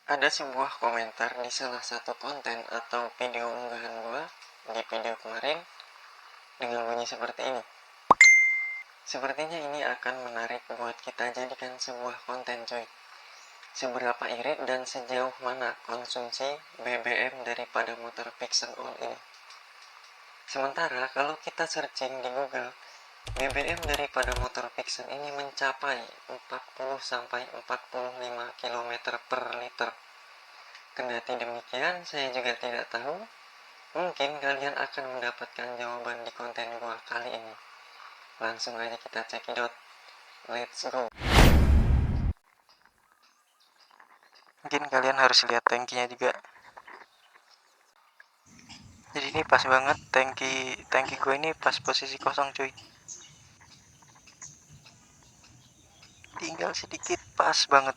Ada sebuah komentar di salah satu konten atau video unggahan gua di video kemarin dengan bunyi seperti ini. Sepertinya ini akan menarik buat kita jadikan sebuah konten, coy. Seberapa irit dan sejauh mana konsumsi BBM daripada motor Pixel All ini. Sementara kalau kita searching di Google, BBM daripada motor Pixel ini mencapai 40-45 km per liter. Kendati demikian, saya juga tidak tahu. Mungkin kalian akan mendapatkan jawaban di konten gua kali ini. Langsung aja kita cekidot. Let's go. Mungkin kalian harus lihat tangkinya juga. Jadi ini pas banget, tangki gue ini pas posisi kosong, cuy. Tinggal sedikit, pas banget.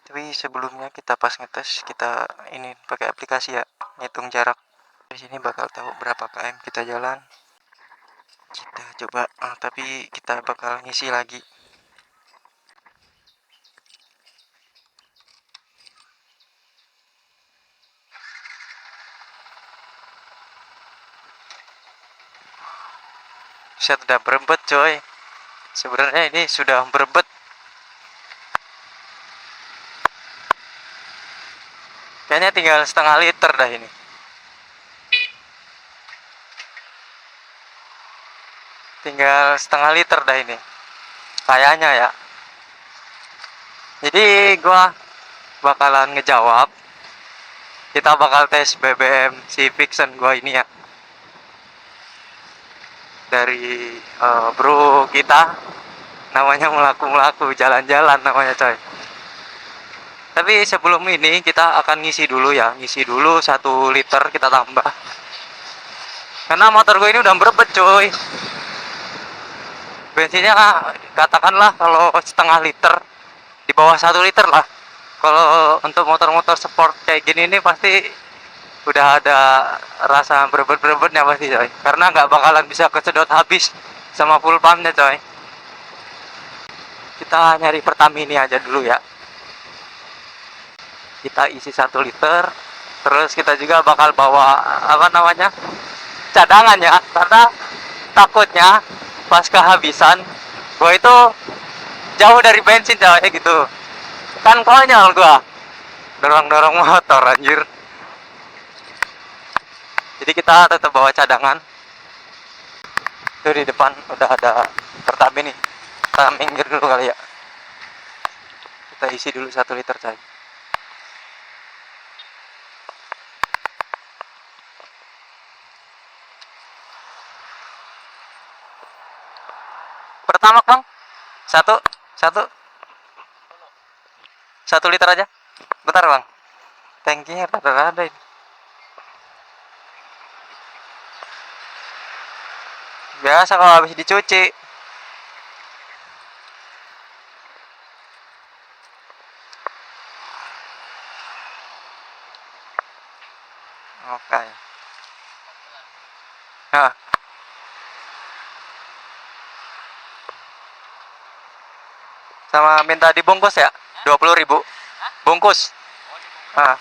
Tapi sebelumnya kita pas ngetes, kita ini pakai aplikasi ya, ngitung jarak. Di sini bakal tahu berapa km kita jalan. Kita coba, tapi kita bakal ngisi lagi. Saya udah berebet, coy. Sebenarnya ini sudah berebet. Kayaknya tinggal setengah liter dah ini. Tinggal setengah liter dah ini. Kayaknya ya. Jadi gua bakalan ngejawab. Kita bakal tes BBM si Vixen gua ini ya. Dari bro kita, namanya melaku jalan-jalan namanya, coy. Tapi sebelum ini kita akan ngisi dulu ya, ngisi dulu 1 liter kita tambah. Karena motor gue ini udah berebet, coy. Bensinnya katakanlah kalau setengah liter, di bawah 1 liter lah. Kalau untuk motor-motor sport kayak gini ini pasti udah ada rasa berebet-berebetnya pasti, coy. Karena nggak bakalan bisa kesedot habis sama full pumpnya, coy. Kita nyari Pertamini aja dulu ya. Kita isi 1 liter, terus kita juga bakal bawa cadangan ya, karena takutnya pas kehabisan gua itu jauh dari bensin, coy, gitu. Kan konyol gua dorong motor, anjir. Jadi kita tetap bawa cadangan. Tuh di depan udah ada Pertamini. Kita minggir dulu kali ya. Kita isi dulu 1 liter, coy. Pertama, Bang. Satu 1 liter aja. Bentar, Bang. Tankinya rada-rada ini. Biasa kalau habis dicuci. Oke. Nah, sama minta dibungkus ya, 20.000 bungkus. Nah,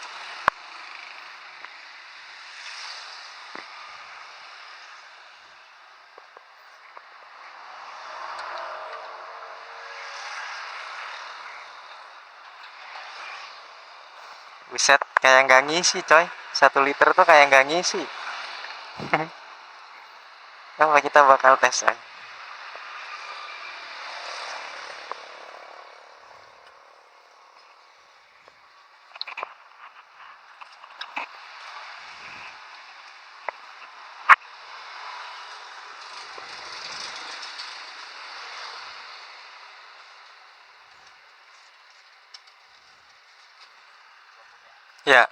buset, kayak nggak ngisi, coy. 1 liter tuh kayak nggak ngisi. Coba kita bakal tes, coy. Ya,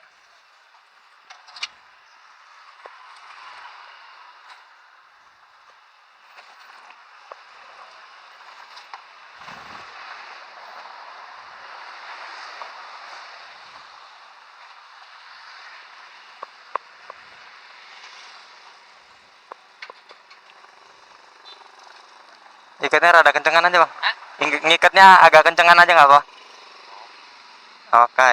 ikatnya rada kencengan aja, Bang. Ngikatnya agak kencengan aja nggak apa? Oke.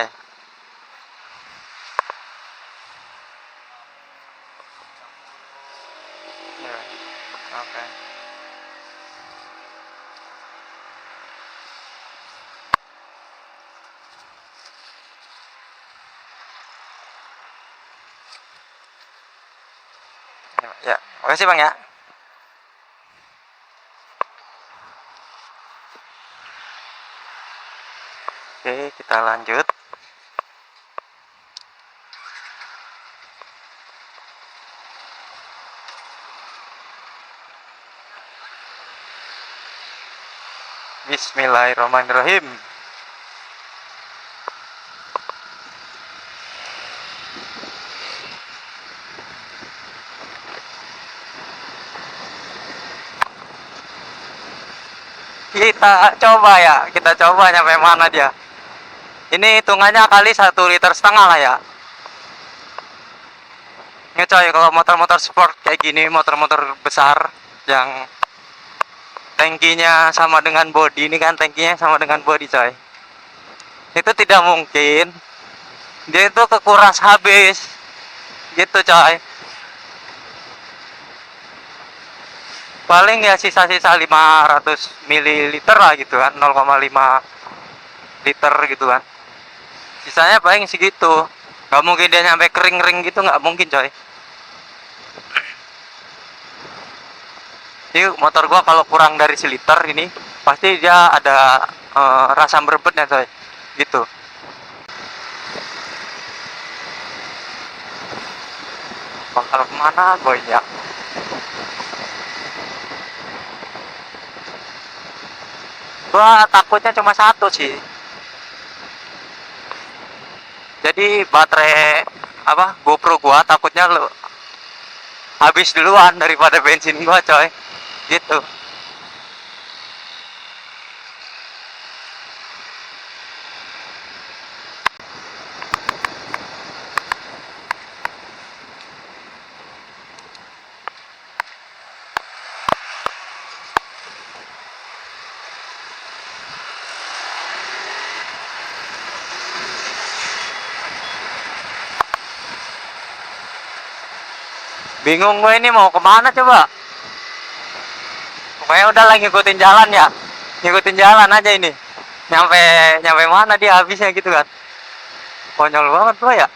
Ya, oke. Ya, makasih Bang ya. Oke, kita lanjut. Bismillahirrahmanirrahim. Kita coba nyampe mana dia. Ini hitungannya kali 1,5 liter lah ya. Ini coy, kalau motor-motor sport kayak gini, motor-motor besar yang tangkinya sama dengan body, ini kan tangkinya sama dengan body coy, itu tidak mungkin dia itu kekuras habis gitu coy. Paling ya sisa-sisa 500 ml lah gitu kan, 0,5 liter gitu kan, sisanya paling segitu. Gak mungkin dia nyampe kering-kering gitu, nggak mungkin coy. Jadi motor gua kalau kurang dari seliter ini pasti dia ada rasa merebetnya coy gitu. Bakal kemana boy ya? Gua takutnya cuma satu sih, jadi baterai apa GoPro gua takutnya habis duluan daripada bensin gua coy gitu. Bingung gue ini mau kemana coba. Pokoknya udah lagi ngikutin jalan ya, ngikutin jalan aja ini. Nyampe nyampe mana dia habisnya gitu kan. Konyol banget gue ya.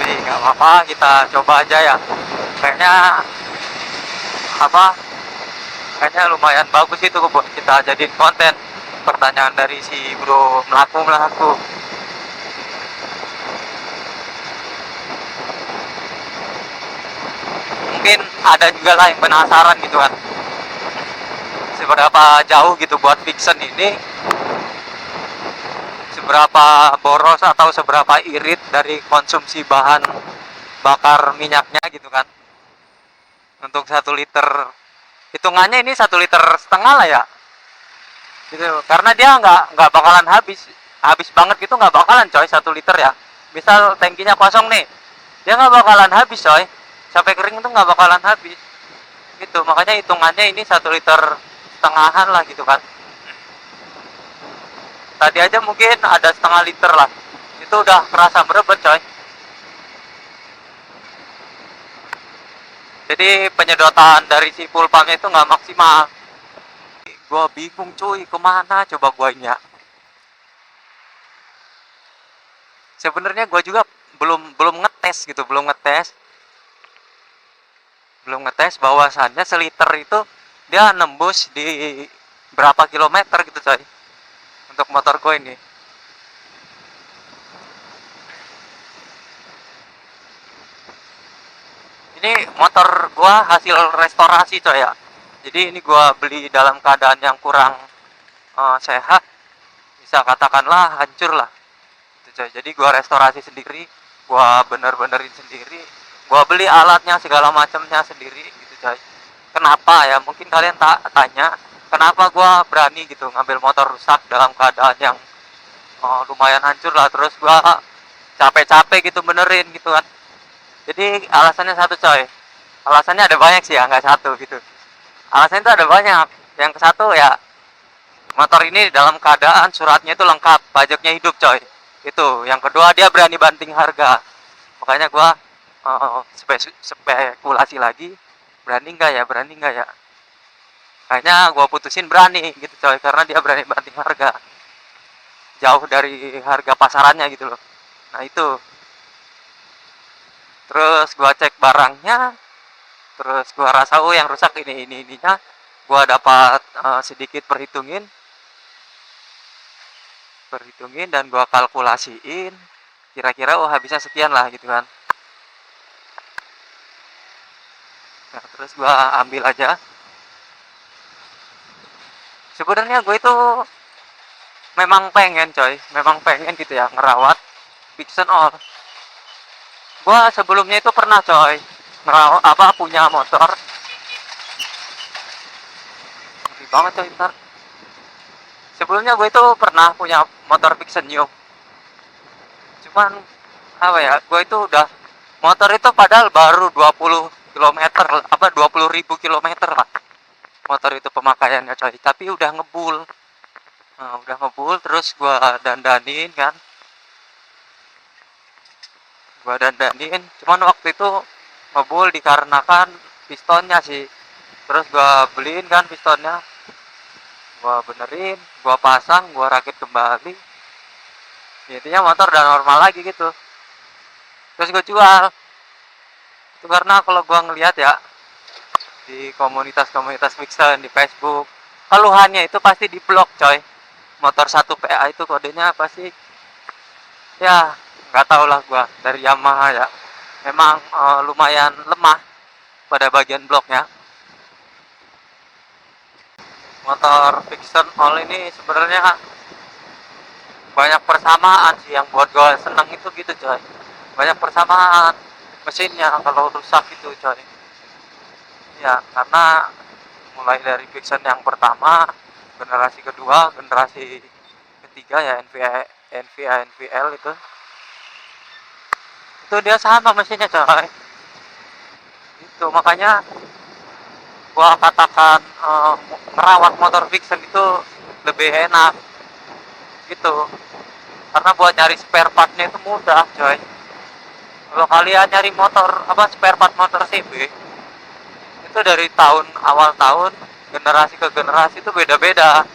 Wih, nggak apa-apa, kita coba aja ya. Kayaknya apa? Kayaknya lumayan bagus itu buat kita jadiin konten. Pertanyaan dari si bro melaku. Mungkin ada juga lah yang penasaran gitu kan, seberapa jauh gitu buat Vixen ini, seberapa boros atau seberapa irit dari konsumsi bahan bakar minyaknya gitu kan. Untuk 1 liter, hitungannya ini 1,5 liter lah ya gitu, karena dia nggak bakalan habis banget gitu, nggak bakalan coy 1 liter ya. Misal tangkinya kosong nih, dia nggak bakalan habis coy, sampai kering itu nggak bakalan habis gitu. Makanya hitungannya ini 1,5 liter lah gitu kan. Tadi aja mungkin ada 0,5 liter lah, itu udah kerasa merebet coy. Jadi penyedotan dari si full pumpnya itu nggak maksimal. Gua bingung cuy, kemana coba gua ini ya. Sebenarnya gua juga belum ngetes gitu, belum ngetes bahwasannya seliter itu dia nembus di berapa kilometer gitu coy untuk motor gua ini. Ini motor gua hasil restorasi coy ya. Jadi ini gua beli dalam keadaan yang kurang sehat, bisa katakanlah hancur lah gitu coy. Jadi gua restorasi sendiri, gua bener-benerin sendiri, gua beli alatnya segala macamnya sendiri gitu coy. Kenapa ya, mungkin kalian tanya kenapa gua berani gitu ngambil motor rusak dalam keadaan yang lumayan hancur lah, terus gua capek-capek gitu benerin gitu kan. Jadi alasannya satu coy, alasannya ada banyak sih ya, nggak satu gitu. Alasannya itu ada banyak. Yang ke satu ya, motor ini dalam keadaan suratnya itu lengkap, pajaknya hidup coy. Itu yang kedua, dia berani banting harga. Makanya gua spekulasi lagi, berani nggak ya, kayaknya gua putusin berani gitu coy, karena dia berani banting harga jauh dari harga pasarannya gitu loh. Nah itu, terus gua cek barangnya, terus gua rasa oh yang rusak ininya, gua dapat sedikit perhitungin dan gua kalkulasiin kira-kira oh habisnya sekian lah gitu kan. Nah terus gua ambil aja. Sebenarnya gue itu memang pengen gitu ya ngerawat Vixen All. Gua sebelumnya itu pernah coy ngerawat punya motor. Ngeri banget coy ntar. Sebelumnya gue itu pernah punya motor Vixen New. Cuman gue itu udah motor itu padahal baru 20 kilometer, 20.000 kilometer lah motor itu pemakaiannya coy, tapi udah ngebul. Nah, udah ngebul, terus gua dandanin, cuman waktu itu ngebul dikarenakan pistonnya sih. Terus gua beliin kan pistonnya, gua benerin, gua pasang, gua rakit kembali, intinya motor udah normal lagi gitu. Terus gua jual. Itu karena kalau gua ngelihat ya di komunitas-komunitas Vixen di Facebook, keluhannya itu pasti di blok coy. Motor 1 PA itu kodenya pasti ya, nggak tau lah gua, dari Yamaha ya. Memang lumayan lemah pada bagian bloknya. Motor Vixen All ini sebenarnya banyak persamaan sih yang buat gue seneng itu gitu coy. Banyak persamaan mesinnya kalau rusak itu coy. Ya karena mulai dari Vixen yang pertama, generasi kedua, generasi ketiga ya NVL itu dia sama mesinnya coy. Itu makanya gua katakan merawat motor Vixen itu lebih enak gitu, karena buat nyari spare partnya itu mudah coy. Kalau kalian nyari motor spare part motor CB itu dari awal tahun generasi ke generasi itu beda-beda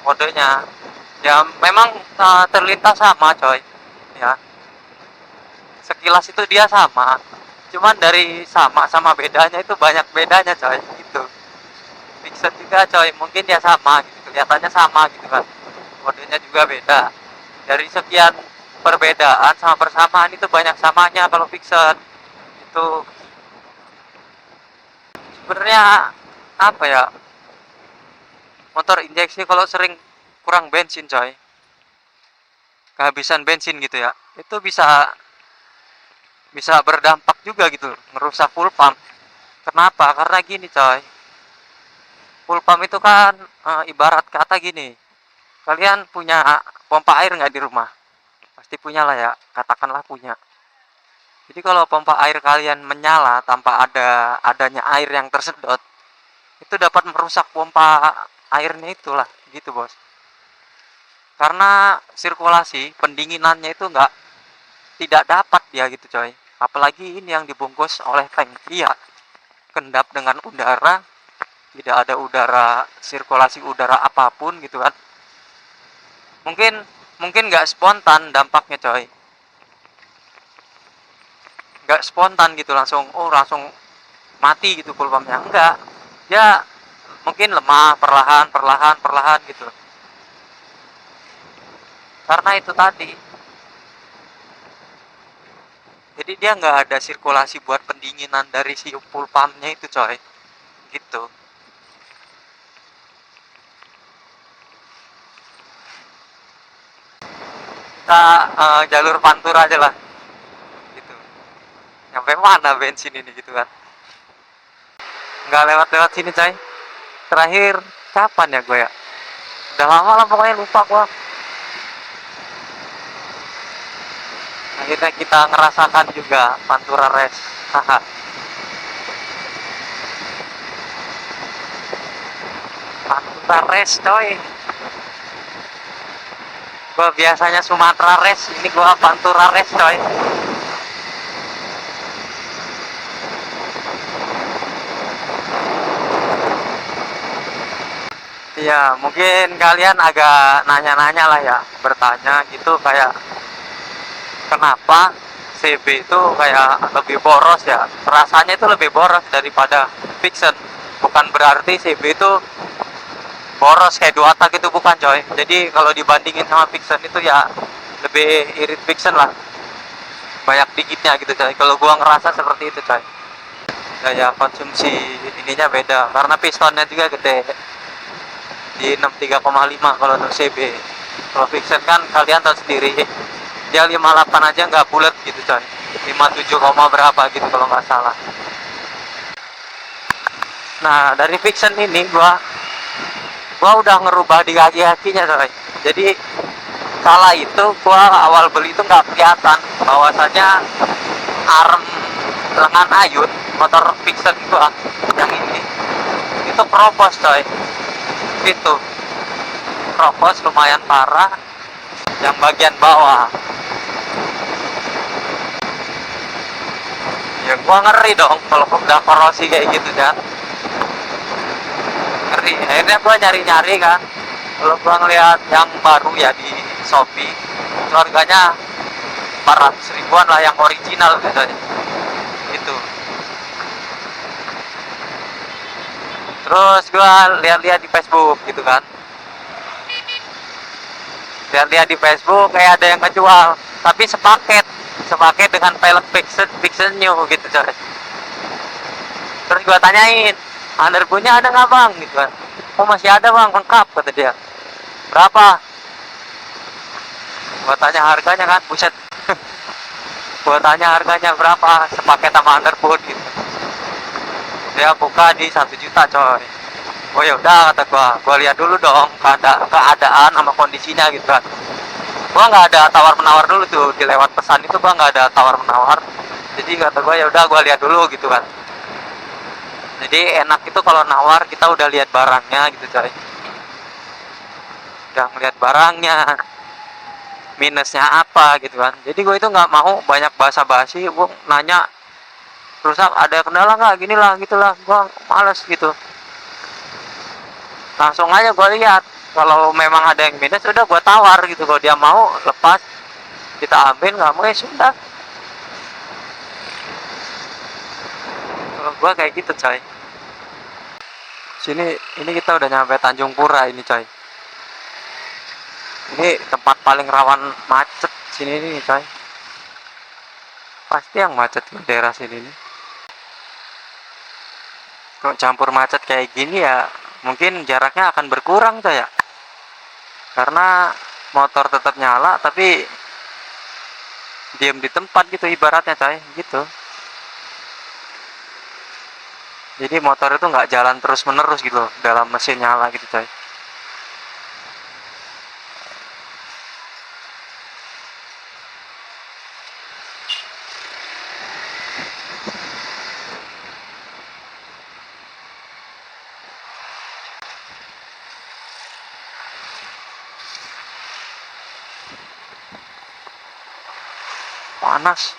modenya. Ya memang terlintas sama coy ya, sekilas itu dia sama, cuman dari sama bedanya itu banyak bedanya coy gitu. Vixen juga coy, mungkin dia sama gitu, kelihatannya sama gitu kan, modenya juga beda. Dari sekian perbedaan sama persamaan itu banyak samanya kalau Vixen itu. Sebenarnya motor injeksi kalau sering kurang bensin coy, kehabisan bensin gitu ya, itu bisa bisa berdampak juga gitu, ngerusak full pump. Kenapa? Karena gini coy, full pump itu kan ibarat kata gini, kalian punya pompa air nggak di rumah? Pasti punya lah ya, katakanlah punya. Jadi kalau pompa air kalian menyala tanpa adanya air yang tersedot, itu dapat merusak pompa airnya itulah gitu bos. Karena sirkulasi pendinginannya itu tidak dapat dia gitu coy. Apalagi ini yang dibungkus oleh tank, iya, kendap dengan udara, tidak ada udara, sirkulasi udara apapun gitu kan. Mungkin nggak spontan dampaknya coy, nggak spontan gitu langsung mati gitu full pumpnya, enggak. Dia mungkin lemah, perlahan gitu, karena itu tadi. Jadi dia nggak ada sirkulasi buat pendinginan dari si full pumpnya itu coy gitu. Kita jalur pantura aja lah gitu, nyampe mana bensin ini gitu kan, nggak lewat sini coy. Terakhir kapan ya gue ya, udah lama lah pokoknya, lupa gue. Akhirnya kita ngerasakan juga Pantura Race. Haha. Pantura Race coy. Gua biasanya Sumatera Race, ini gua Pantura Race coy. Iya, mungkin kalian agak nanya-nanya lah ya, bertanya gitu kayak kenapa CB itu kayak lebih boros ya. Rasanya itu lebih boros daripada Vixen. Bukan berarti CB itu boros kayak dua tak itu, bukan coy. Jadi kalau dibandingin sama Vixen itu ya lebih irit Vixen lah. Banyak dikitnya gitu coy. Kalau gua ngerasa seperti itu coy. Daya konsumsi ininya beda karena pistonnya juga gede. Di 63,5 kalau untuk CB. Kalau Vixen kan kalian tahu sendiri, dia 58 aja nggak bulat gitu coy. 57, berapa gitu kalau nggak salah. Nah dari Vixen ini gua udah ngerubah di kaki-kakinya coy. Jadi kala itu gua awal beli itu nggak kelihatan bahwasanya arm lengan ayun motor Vixen gua yang ini itu keropos coy. Itu keropos lumayan parah yang bagian bawah. Ya gua ngeri dong kalau udah korosi kayak gitu kan, ngeri. Akhirnya gua nyari-nyari kan, kalau gua ngeliat yang baru ya di Shopee itu harganya 400 ribuan lah yang original gitu. Gitu. Terus gua lihat-lihat di Facebook gitu kan, lihat-lihat di Facebook kayak ada yang ngejual tapi sepaket dengan pelek Vixen new gitu coy. Terus gua tanyain, underbootnya ada nggak bang gitu kan. Oh masih ada bang, lengkap kata dia. Berapa? Gua tanya harganya kan, buset. Gua tanya harganya berapa sepaket sama underboot gitu. Dia buka di 1 juta coy. Oh ya udah kata gua lihat dulu dong keadaan sama kondisinya gitu kan. Gua nggak ada tawar menawar dulu tuh, di lewat pesan itu gua nggak ada tawar menawar. Jadi kata gua ya udah gua lihat dulu gitu kan. Jadi enak itu kalau nawar kita udah lihat barangnya gitu coy. Udah ngeliat barangnya, minusnya apa gitu kan. Jadi gue itu nggak mau banyak basa-basi, gue nanya terus ada kendala nggak, gini lah gitulah, gue males gitu. Langsung aja gue lihat, kalau memang ada yang minus udah gue tawar gitu. Kalau dia mau lepas kita ambil, nggak mau ya sudah. Kalau gue kayak gitu coy. Sini ini kita udah nyampe Tanjung Pura ini coy. Ini tempat paling rawan macet sini nih coy. Pasti yang macet di daerah sini nih. Kok campur macet kayak gini ya, mungkin jaraknya akan berkurang coy ya. Karena motor tetap nyala tapi diam di tempat gitu ibaratnya coy, gitu. Jadi motor itu nggak jalan terus menerus gitu dalam mesin nyala gitu coy. Panas,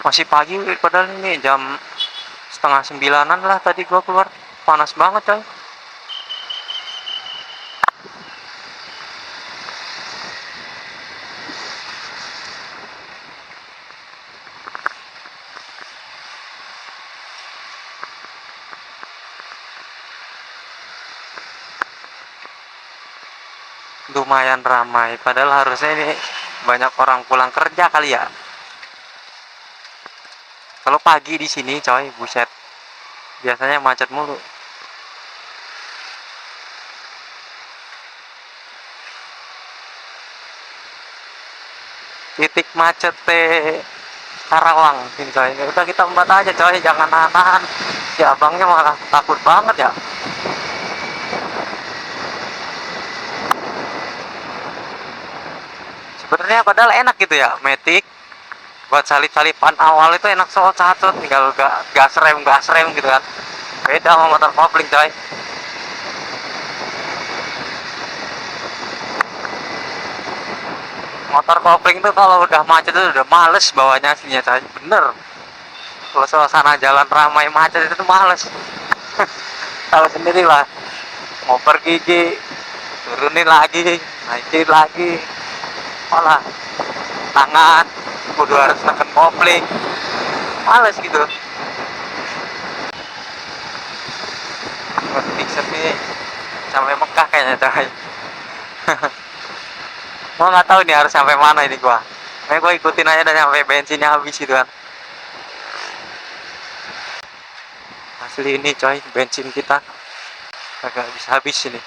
masih pagi padahal ini jam setengah 9-an lah tadi gua keluar. Panas banget coy. Lumayan ramai padahal harusnya ini banyak orang pulang kerja kali ya. Kalau pagi di sini coy, buset, biasanya macet mulu. Titik macet Karawang ini coy. Ya udah kita embat aja coy, jangan nahan-nahan. Si abangnya malah takut banget ya. Sebenarnya padahal enak gitu ya, Matic buat salip-salipan awal itu enak satu tinggal gas rem gitu kan. Beda sama motor kopling coy. Motor kopling tuh kalau udah macet tuh udah males bawanya aslinya coy, bener. Kalau suasana jalan ramai macet itu tuh males. Tahu sendiri lah, mau pergi turunin lagi, naikin lagi, malah tangan kudu harus neken kopling, males gitu. Dixon nih sampai Mekah kayaknya coy. Gua nggak tahu nih harus sampai mana ini gua. Makanya gua ikutin aja dan sampai bensinnya habis gitu kan. Asli ini coy, bensin kita agak habis ini.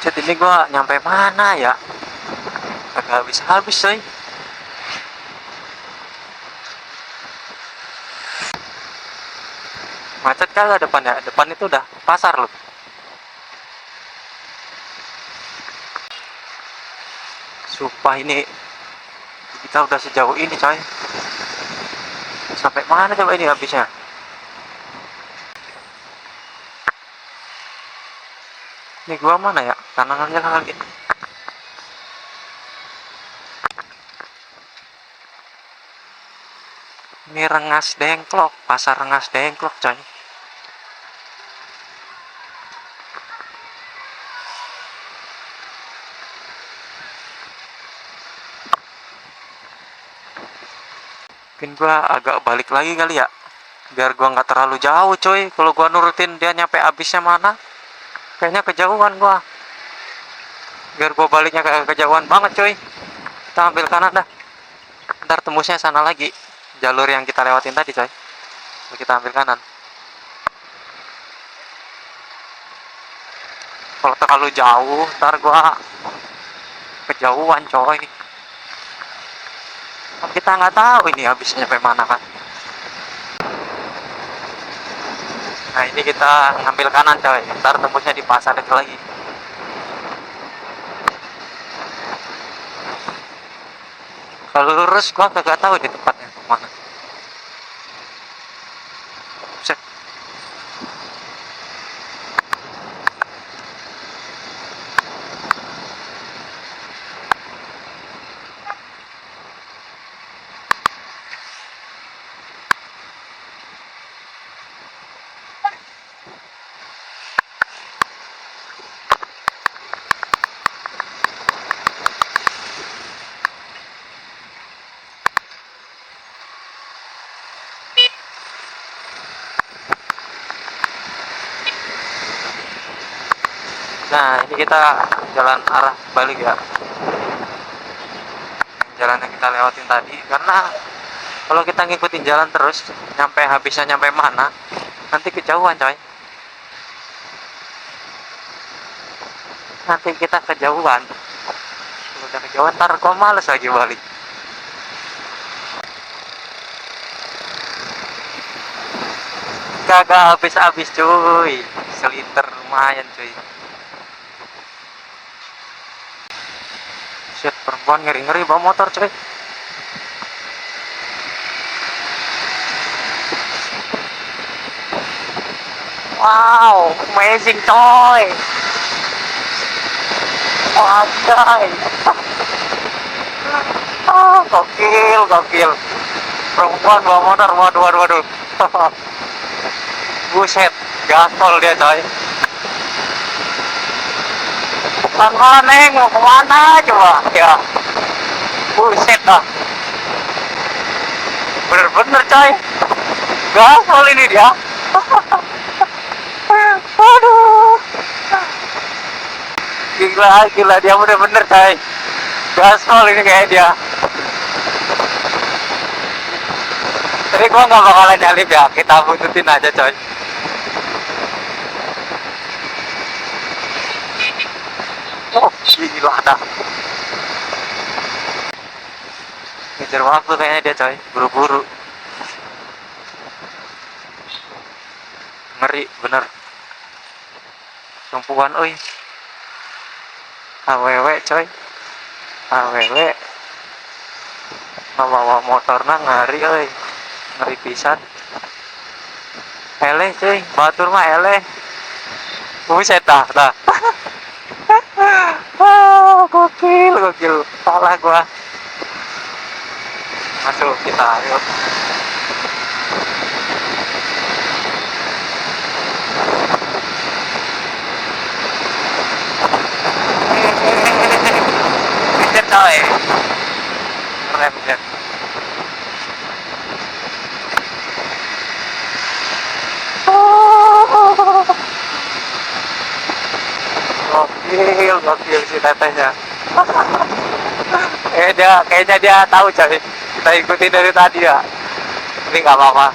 Cet, ini gua nyampe mana ya? Agak habis coy. Macet kagak depannya? Depan itu udah pasar loh. Sumpah ini kita udah sejauh ini coy. Sampai mana coba ini habisnya? Ini gua mana ya? Kanan aja lagi. Ini Rengas Dengklok, pasar Rengas Dengklok coy. Mungkin gua agak balik lagi kali ya, biar gua nggak terlalu jauh coy. Kalau gua nurutin dia nyampe habisnya mana, kayaknya kejauhan gua. Biar gua baliknya kejauhan banget coy. Kita ambil kanan dah, ntar tembusnya sana lagi, jalur yang kita lewatin tadi coy. Kita ambil kanan. Kalau terlalu jauh ntar gua kejauhan coy. Kita nggak tahu ini habisnya sampai mana kan. Nah ini kita ngambil kanan coy, ntar tembusnya di pasar itu lagi. Kalau lurus gua kagak tahu di tempatnya mana. Set. Nah ini kita jalan arah balik ya, jalan yang kita lewatin tadi. Karena kalau kita ngikutin jalan terus nyampe habisnya nyampe mana, nanti kejauhan coy. Nanti kita kejauhan. Kalau udah kejauhan ntar gua males lagi balik. Kagak habis-habis cuy, seliter lumayan cuy. Shit, perempuan ngeri-ngeri bawa motor coy. Wow, amazing coy. Wajay. Gokil. Perempuan bawa motor, waduh. Buset, gaspol dia coy. Pelan-pelan neng, mau kemana coba ya. Buset dah, bener-bener coy, gaspol ini dia. Waduh, gila dia bener-bener coy, gaspol ini kayak dia. Tapi gua nggak bakalan nyalip ya, kita buntutin aja coy. Oh gila dah, ngejar waktu kayaknya dia coy, buru-buru. ngeri bener. Tumpuan oi, aww coy, aww bawa motorna ngeri oi, ngeri pisan. Eleh cuy, batur mah eleh. Buset dah. Gokil, gokil. Salah gua. Masuk kita, yuk. Pinggir coy. Keren, pinggir. Gokil si tetehnya. Kayaknya dia tahu coy. Kita ikuti dari tadi ya. Ini nggak apa-apa.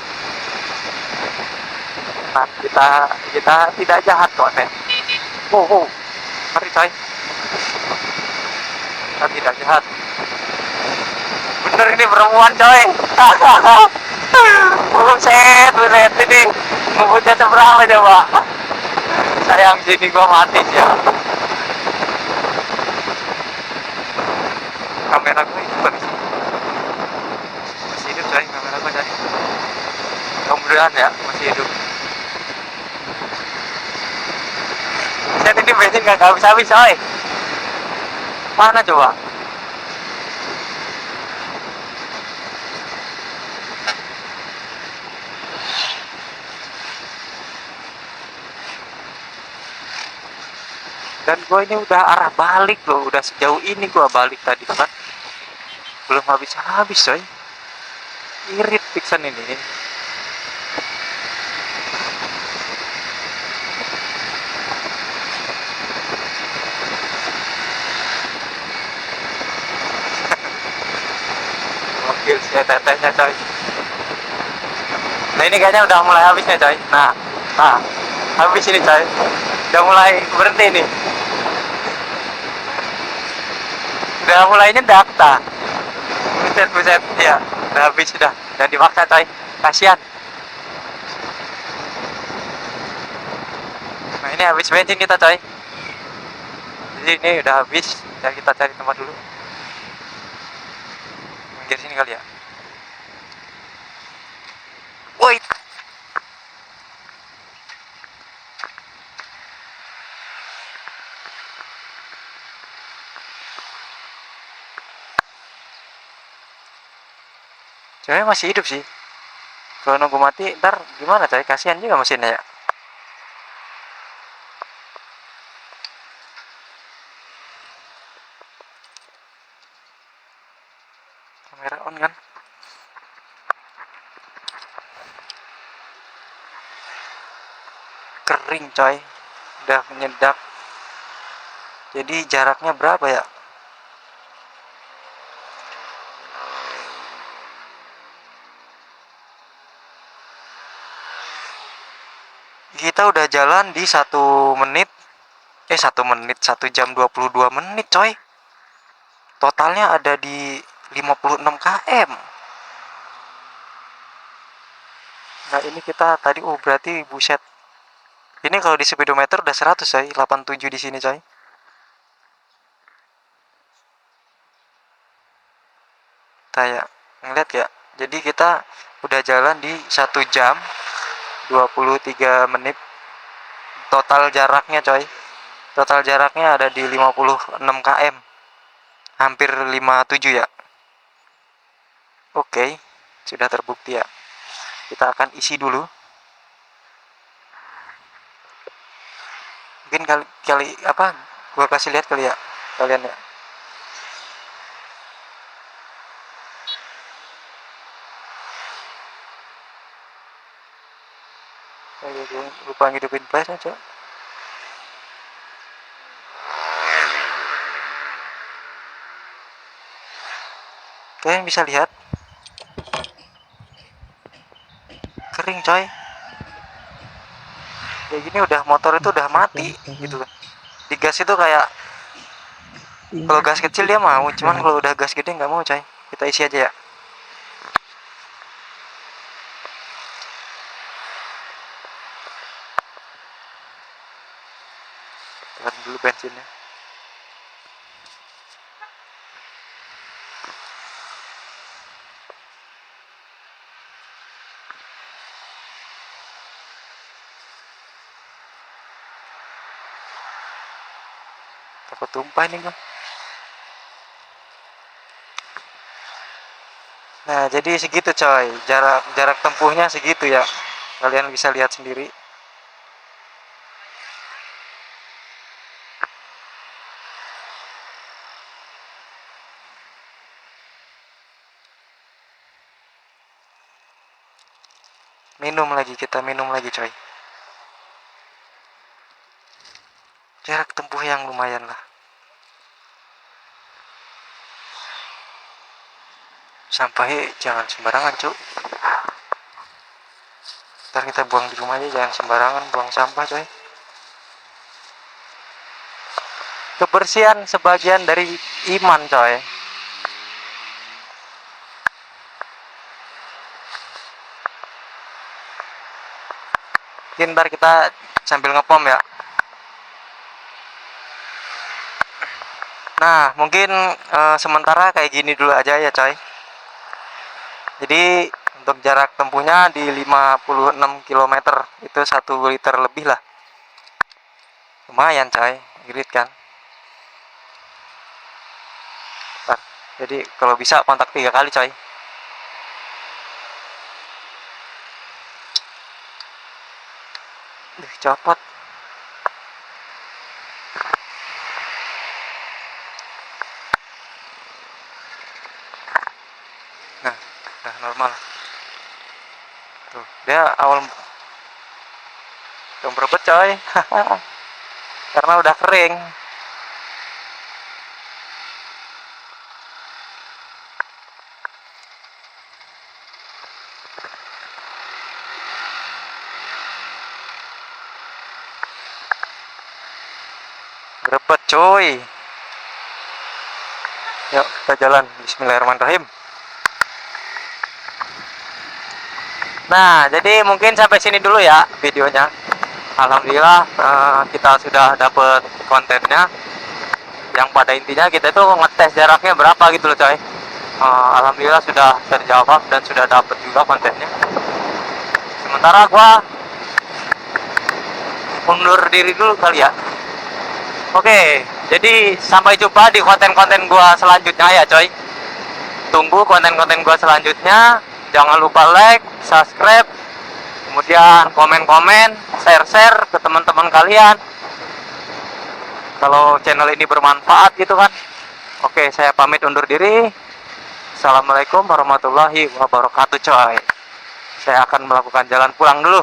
Nah, kita tidak jahat kok, Teh. Mari coy. Kita tidak jahat. Bener ini perempuan coy. Buset ini ngebutnya seberapa coba. Sayang sini gua mati sih ya. Kamera gue itu masih hidup coy, kamera gue coy. Mudah-mudahan ya masih hidup. Set ini bensin gak habis-habis coy. Mana coba? Dan gue ini udah arah balik loh, udah sejauh ini gue balik tadi kan. Belum habis-habis coy. Irit Pixan ini. Gokil sih tetehnya coy. Nah ini kayaknya udah mulai habisnya coy. Nah habis ini coy. Udah mulai berhenti nih. Udah mulai nyedak tak. Buset ya. Udah habis sudah. Dan dipaksa coy. Kasihan. Nah ini habis bensin kita coy. Jadi ini udah habis. Dan kita cari tempat dulu. Minggir sini kali ya. Woi. Cewek masih hidup sih. Kalau nunggu mati ntar gimana coy, kasihan juga mesinnya ya. Kamera on kan. Kering coy, udah menyedak. Jadi jaraknya berapa ya? Kita udah jalan di 1 jam 22 menit coy. Totalnya ada di 56 km. Nah ini kita tadi berarti buset. Ini kalau di speedometer udah 100 coy, 87 di sini coy. Kayak ngeliat ya. Jadi kita udah jalan di 1 jam 23 menit. Total jaraknya coy. Total jaraknya ada di 56 km. Hampir 57 ya. Oke, sudah terbukti ya. Kita akan isi dulu. Mungkin kali apa? Gua kasih lihat kali ya kalian ya. Gue lupa ngidupin flashnya coy. Kalian bisa lihat kering coy. Kayak gini udah motor itu udah mati gitu. Di gas itu kayak kalau gas kecil dia mau, cuman kalau udah gas gede nggak mau coy. Kita isi aja ya. dulu bensinnya. Takut tumpah ini gua. Nah, jadi segitu coy, jarak tempuhnya segitu ya. Kalian bisa lihat sendiri. Kita minum lagi coy. Jarak tempuh yang lumayan lah. Sampahnya jangan sembarangan cuk. Ntar kita buang di rumah aja, jangan sembarangan buang sampah coy. Kebersihan sebagian dari iman coy. Mungkin ntar kita sambil ngepom ya. Nah, mungkin sementara kayak gini dulu aja ya coy. Jadi untuk jarak tempuhnya di 56 km, itu 1 liter lebih lah. Lumayan coy, irit kan. Bentar. Jadi kalau bisa kontak 3 kali coy. Copot. Nah, udah normal. Tuh, dia awal berebet coy. Karena udah kering. Berebet coy. Yuk kita jalan. Bismillahirrahmanirrahim. Nah, jadi mungkin sampai sini dulu ya videonya. Alhamdulillah kita sudah dapet kontennya. Yang pada intinya kita itu ngetes jaraknya berapa gitu loh coy. Alhamdulillah sudah terjawab dan sudah dapet juga kontennya. Sementara gua undur diri dulu kali ya. Oke, jadi sampai jumpa di konten-konten gua selanjutnya ya coy. Tunggu konten-konten gua selanjutnya. Jangan lupa like, subscribe, kemudian komen-komen, share-share ke teman-teman kalian. Kalau channel ini bermanfaat gitu kan. Oke, saya pamit undur diri. Assalamualaikum warahmatullahi wabarakatuh coy. Saya akan melakukan jalan pulang dulu.